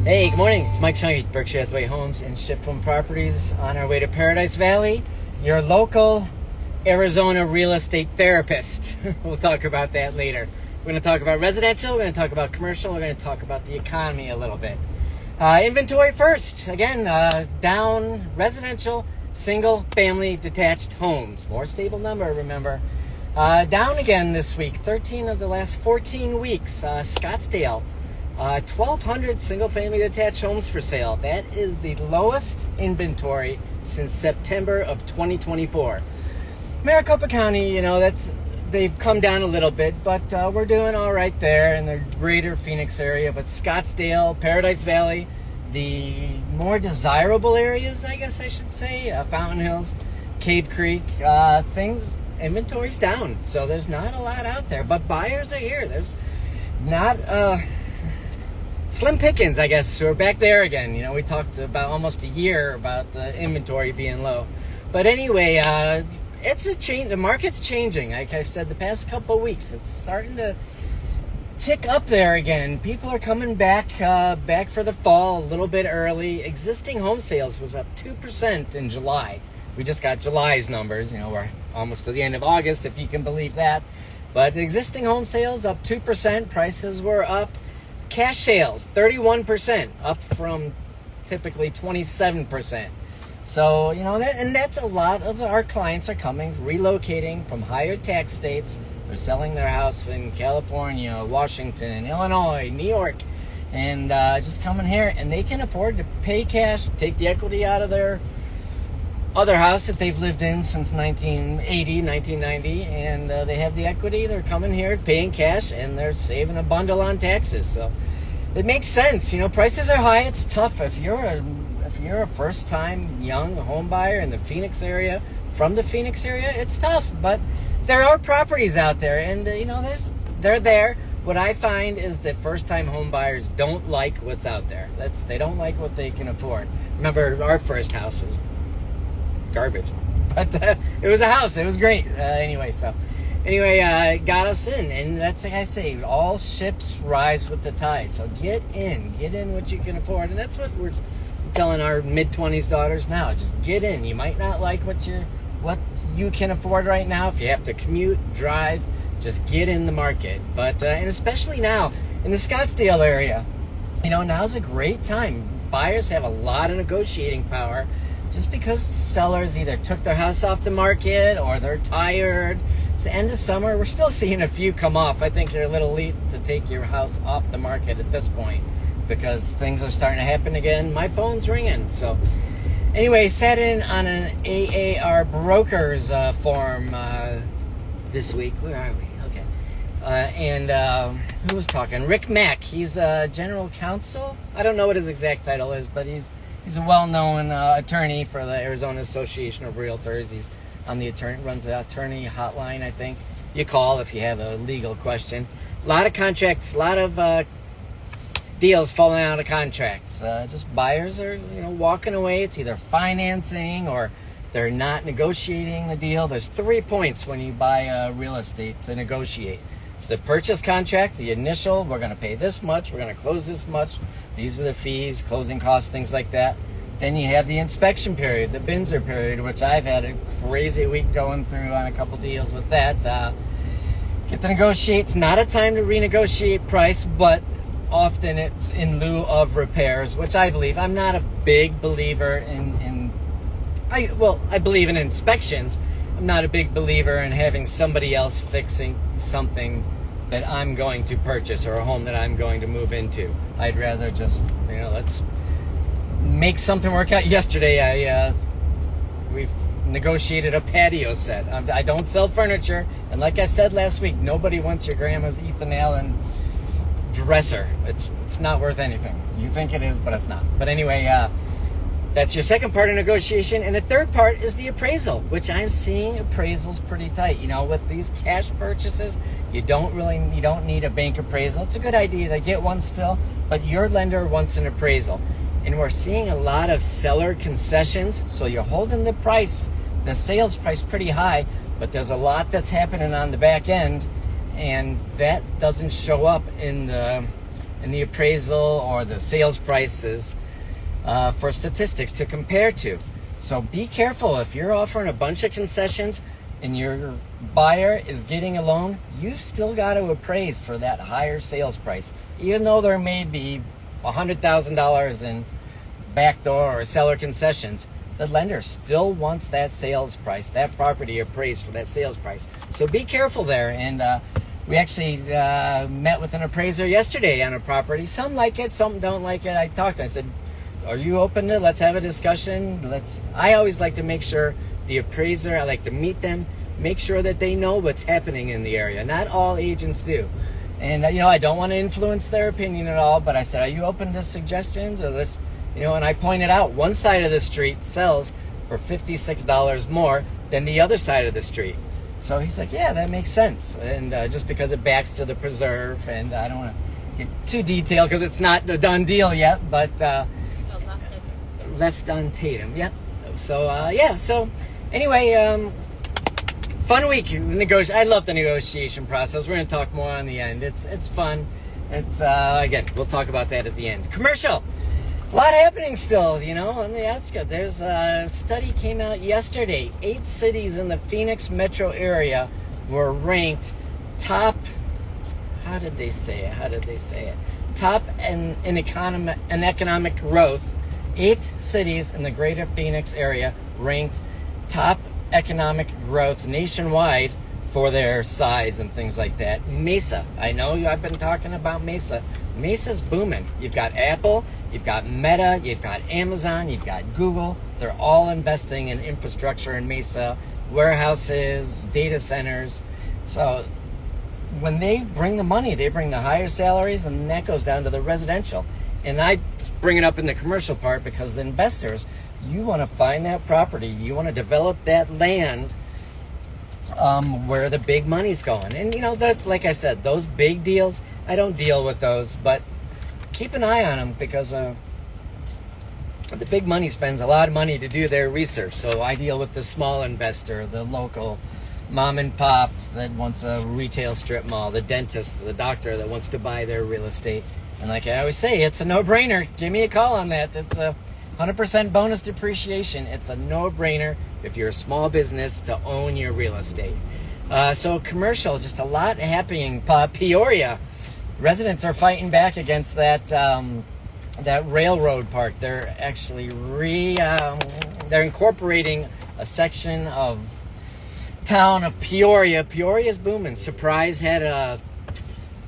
Hey, good morning. It's Mike Zschunke, Berkshire Hathaway Homes and Shift Home Properties, on our way to Paradise Valley, your local Arizona real estate therapist. We'll talk about that later. We're going to talk about residential, we're going to talk about commercial, we're going to talk about the economy a little bit. Inventory first. Again, down residential, single family detached homes. More stable number, remember. Down again this week, 13 of the last 14 weeks. Scottsdale. 1,200 single-family detached homes for sale. That is the lowest inventory since September of 2024. Maricopa County, they've come down a little bit, but we're doing all right there in the greater Phoenix area. But Scottsdale, Paradise Valley, the more desirable areas, I guess I should say, Fountain Hills, Cave Creek, inventory's down. So there's not a lot out there, but buyers are here. There's not slim pickings, I guess. We're back there again. We talked about almost a year about the inventory being low. But anyway, it's a change. The market's changing. Like I've said the past couple of weeks, it's starting to tick up there again. People are coming back for the fall a little bit early. Existing home sales was up 2% in July. We just got July's numbers. We're almost to the end of August, if you can believe that. But existing home sales up 2%. Prices were up. Cash sales, 31%, up from typically 27%. So, that's a lot of our clients are relocating from higher tax states. They're selling their house in California, Washington, Illinois, New York, and just coming here. And they can afford to pay cash, take the equity out of their other house that they've lived in since 1980, 1990, and they have the equity. They're coming here paying cash, and they're saving a bundle on taxes. So it makes sense. Prices are high. It's tough if you're a first-time young home buyer in the Phoenix area, from the Phoenix area. It's tough, but there are properties out there, and they're there. What I find is that first-time home buyers don't like what's out there. They don't like what they can afford. Remember, our first house was garbage, but it was a house. It was great. Anyway, got us in, and that's like I say, all ships rise with the tide. So get in what you can afford, and that's what we're telling our mid-20s daughters now. Just get in. You might not like what you can afford right now. If you have to commute, drive, just get in the market. But and especially now in the Scottsdale area, now's a great time. Buyers have a lot of negotiating power. Just because sellers either took their house off the market or they're tired. It's the end of summer. We're still seeing a few come off. I think you're a little late to take your house off the market at this point because things are starting to happen again. My phone's ringing. So anyway, sat in on an AAR brokers forum this week. Where are we? Okay. And who was talking? Rick Mack. He's general counsel. I don't know what his exact title is, but he's a well-known attorney for the Arizona Association of Realtors. He's on the runs the attorney hotline, I think. You call if you have a legal question. A lot of contracts, a lot of deals falling out of contracts. Just buyers are, walking away. It's either financing or they're not negotiating the deal. There's 3 points when you buy real estate to negotiate. It's the purchase contract, the initial, we're going to pay this much, we're going to close this much, these are the fees, closing costs, things like that. Then you have the inspection period, the Binzer period, which I've had a crazy week going through on a couple deals with that. Get to negotiate. It's not a time to renegotiate price, but often it's in lieu of repairs, which I believe. I'm not a big believer I believe in inspections. I'm not a big believer in having somebody else fixing something that I'm going to purchase or a home that I'm going to move into. I'd rather just, let's make something work out. Yesterday, we've negotiated a patio set. I don't sell furniture, and like I said last week, nobody wants your grandma's Ethan Allen dresser. It's not worth anything. You think it is, but it's not. But anyway, that's your second part of negotiation. And the third part is the appraisal, which I'm seeing appraisals pretty tight. With these cash purchases, you don't need a bank appraisal. It's a good idea to get one still, but your lender wants an appraisal. And we're seeing a lot of seller concessions. So you're holding the sales price pretty high, but there's a lot that's happening on the back end, and that doesn't show up in the in the appraisal or the sales prices for statistics to compare to. So be careful. If you're offering a bunch of concessions and your buyer is getting a loan, you've still got to appraise for that higher sales price. Even though there may be $100,000 in backdoor or seller concessions, the lender still wants that sales price, that property appraised for that sales price. So be careful there. And we actually met with an appraiser yesterday on a property. Some like it, some don't like it. I talked to him. I said, are you open to, let's have a discussion. I always like to make sure the appraiser, I like to meet them, make sure that they know what's happening in the area. Not all agents do. And, I don't want to influence their opinion at all, but I said, are you open to suggestions? Or this, and I pointed out one side of the street sells for $56 more than the other side of the street. So he's like, yeah, that makes sense. And just because it backs to the preserve, and I don't want to get too detailed because it's not the done deal yet, but left on Tatum, yep. So, so anyway, fun week. I love the negotiation process. We're going to talk more on the end. It's fun. It's, again, we'll talk about that at the end. Commercial. A lot happening still, on the outskirts. There's a study came out yesterday. 8 cities in the Phoenix metro area were ranked top, how did they say it? Top in economic growth. 8 cities in the greater Phoenix area ranked top economic growth nationwide for their size and things like that. Mesa, I know I've been talking about Mesa. Mesa's booming. You've got Apple, you've got Meta, you've got Amazon, you've got Google. They're all investing in infrastructure in Mesa, warehouses, data centers. So when they bring the money, they bring the higher salaries, and that goes down to the residential. And I bring it up in the commercial part because the investors, you want to find that property. You want to develop that land where the big money's going. And, that's, like I said, those big deals, I don't deal with those. But keep an eye on them because the big money spends a lot of money to do their research. So I deal with the small investor, the local mom and pop that wants a retail strip mall, the dentist, the doctor that wants to buy their real estate. And like I always say, it's a no-brainer. Give me a call on that. It's a 100% bonus depreciation. It's a no-brainer if you're a small business to own your real estate. So commercial, just a lot happening. Peoria, residents are fighting back against that railroad park. They're actually they're incorporating a section of town of Peoria. Peoria's booming. Surprise had a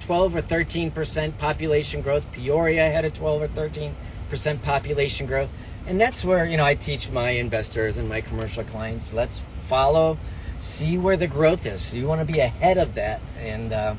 12 or 13% population growth. Peoria had a 12 or 13% population growth. And that's where, I teach my investors and my commercial clients, let's follow, see where the growth is. You want to be ahead of that. And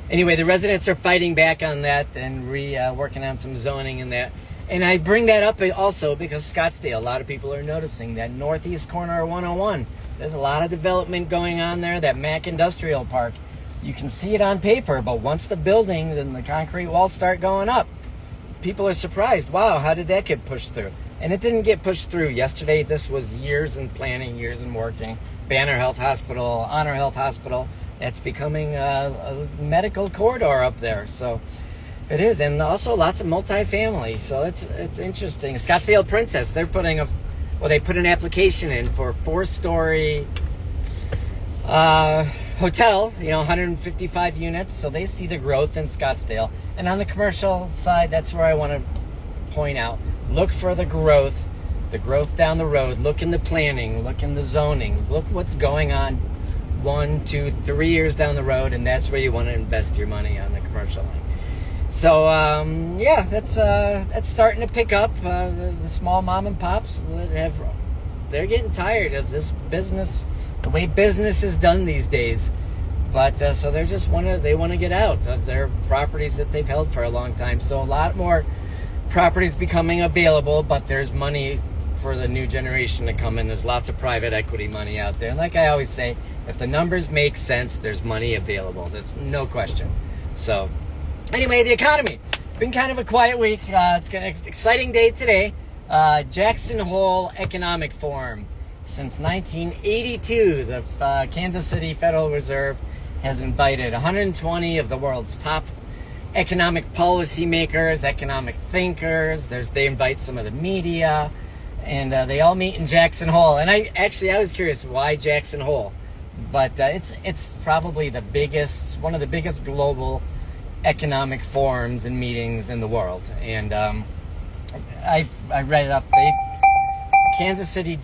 anyway, the residents are fighting back on that and working on some zoning and that. And I bring that up also because Scottsdale, a lot of people are noticing that northeast corner of 101. There's a lot of development going on there, that Mac Industrial Park. You can see it on paper, but once the buildings and the concrete walls start going up, people are surprised. Wow, how did that get pushed through? And it didn't get pushed through yesterday. This was years in planning, years in working. Banner Health Hospital, Honor Health Hospital, that's becoming a medical corridor up there. So it is. And also lots of multifamily. So it's interesting. Scottsdale Princess, they put an application in for a 4-story hotel, 155 units. So they see the growth in Scottsdale. And on the commercial side, that's where I want to point out. Look for the growth down the road. Look in the planning, look in the zoning, look what's going on 1, 2, 3 years down the road, and that's where you want to invest your money on the commercial line. So, that's starting to pick up. The small mom and pops they're getting tired of this business, the way business is done these days. But so they want to get out of their properties that they've held for a long time. So a lot more properties becoming available, but there's money for the new generation to come in. There's lots of private equity money out there. And like I always say, if the numbers make sense, there's money available. There's no question. So anyway, the economy. Been kind of a quiet week. It's an exciting day today. Jackson Hole Economic Forum. Since 1982, the Kansas City Federal Reserve has invited 120 of the world's top economic policymakers, economic thinkers. They invite some of the media, and they all meet in Jackson Hole. And I was curious why Jackson Hole, but it's probably one of the biggest global economic forums and meetings in the world. And I read it up. Kansas City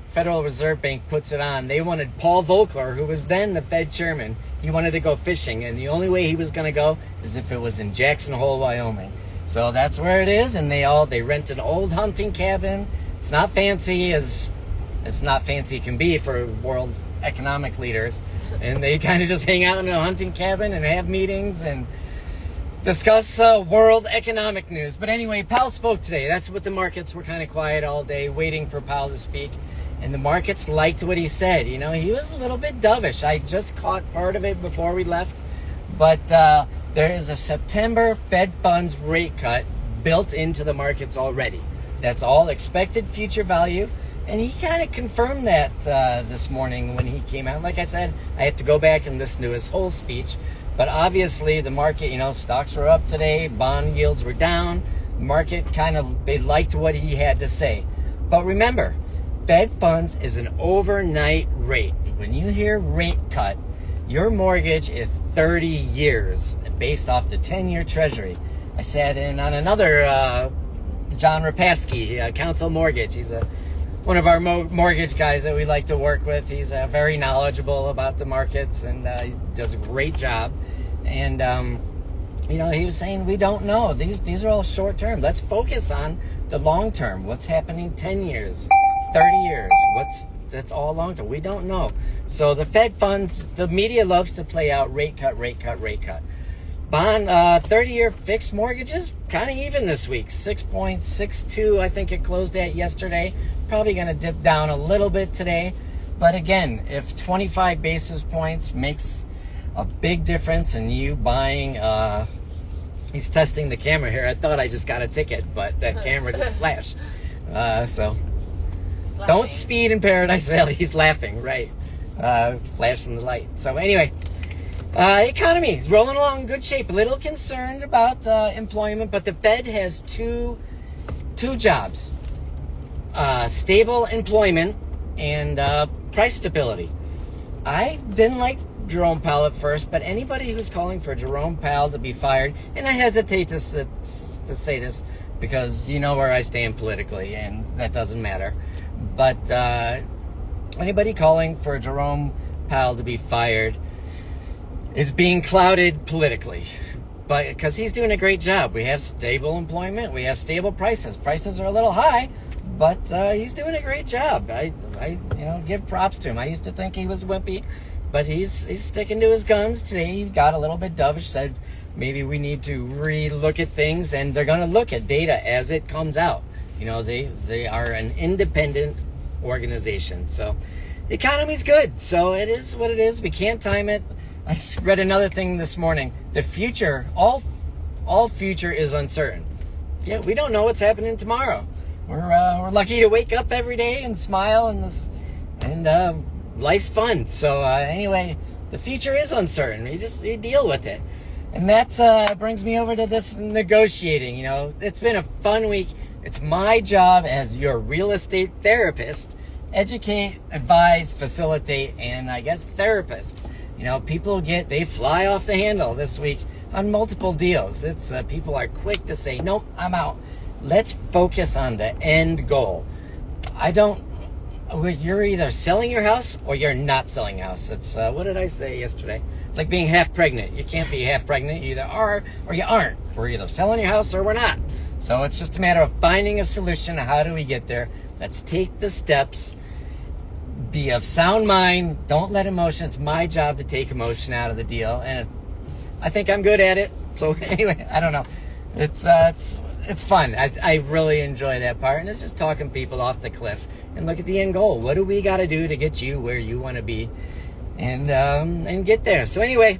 Federal Reserve Bank puts it on. They wanted Paul Volcker, who was then the Fed chairman. He wanted to go fishing, and the only way he was going to go is if it was in Jackson Hole, Wyoming. So that's where it is, and they rent an old hunting cabin. It's not fancy as not fancy can be for world economic leaders, and they kind of just hang out in a hunting cabin and have meetings and discuss world economic news. But anyway, Powell spoke today. That's what the markets were kind of quiet all day, waiting for Powell to speak. And the markets liked what he said. You know, he was a little bit dovish. I just caught part of it before we left. But there is a September Fed funds rate cut built into the markets already. That's all expected future value. And he kind of confirmed that this morning when he came out. Like I said, I have to go back and listen to his whole speech. But obviously the market, stocks were up today. Bond yields were down. The market they liked what he had to say. But remember, Fed funds is an overnight rate. When you hear rate cut, your mortgage is 30 years based off the 10-year treasury. I sat in on another John Rapaski, Council Mortgage. He's one of our mortgage guys that we like to work with. He's very knowledgeable about the markets, and he does a great job. And he was saying we don't know. These are all short term. Let's focus on the long term. What's happening 10 years, 30 years? That's all long term. We don't know. So the Fed funds, the media loves to play out rate cut. Bond 30-year fixed mortgages kind of even this week. 6.62, I think it closed at yesterday. Probably going to dip down a little bit today. But again, if 25 basis points makes a big difference in you buying, he's testing the camera here. I thought I just got a ticket, but that camera just flashed. So don't speed in Paradise Valley. He's laughing, right? Flashing the light. So anyway, economy is rolling along in good shape. A little concerned about employment, but the Fed has two jobs. Stable employment and price stability. I didn't like Jerome Powell at first, but anybody who's calling for Jerome Powell to be fired, and I hesitate to say this because you know where I stand politically, and that doesn't matter. But anybody calling for Jerome Powell to be fired is being clouded politically. But because he's doing a great job. We have stable employment, we have stable prices. Prices are a little high, but he's doing a great job. I give props to him. I used to think he was wimpy, but he's sticking to his guns. Today he got a little bit dovish, said maybe we need to re-look at things, and they're going to look at data as it comes out. They are an independent organization. So the economy's good. So it is what it is. We can't time it. I read another thing this morning. The future, all future is uncertain. Yeah, we don't know what's happening tomorrow. We're lucky to wake up every day and smile, and life's fun. So anyway, the future is uncertain. You deal with it, and that brings me over to this negotiating. It's been a fun week. It's my job as your real estate therapist, educate, advise, facilitate, and I guess therapist. People they fly off the handle this week on multiple deals. It's people are quick to say, nope, I'm out. Let's focus on the end goal. You're either selling your house or you're not selling your house. It's, what did I say yesterday? It's like being half pregnant. You can't be half pregnant. You either are or you aren't. We're either selling your house or we're not. So it's just a matter of finding a solution. How do we get there? Let's take the steps. Be of sound mind. Don't let emotion. It's my job to take emotion out of the deal, and I think I'm good at it. So anyway, I don't know. It's fun. I really enjoy that part, and it's just talking people off the cliff and look at the end goal. What do we got to do to get you where you want to be, and get there? So anyway,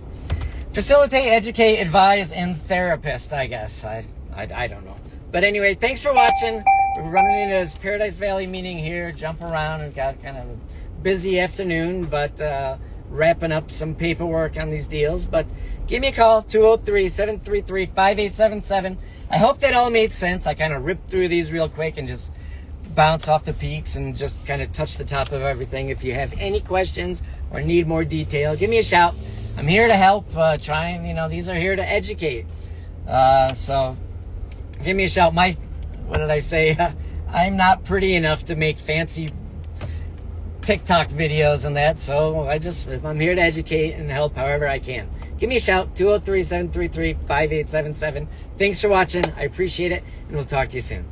facilitate, educate, advise, and therapist. I guess I don't know, but anyway, thanks for watching. We're running into this Paradise Valley meeting here, jump around, and got kind of a busy afternoon, but wrapping up some paperwork on these deals. But give me a call, 203-733-5877. I hope that all made sense. I kind of ripped through these real quick and just bounce off the peaks and just kind of touch the top of everything. If you have any questions or need more detail, give me a shout. I'm here to help. These are here to educate. So give me a shout. What did I say? I'm not pretty enough to make fancy TikTok videos and that, so I'm here to educate and help however I can. Give me a shout, 203-733-5877. Thanks for watching. I appreciate it, and we'll talk to you soon.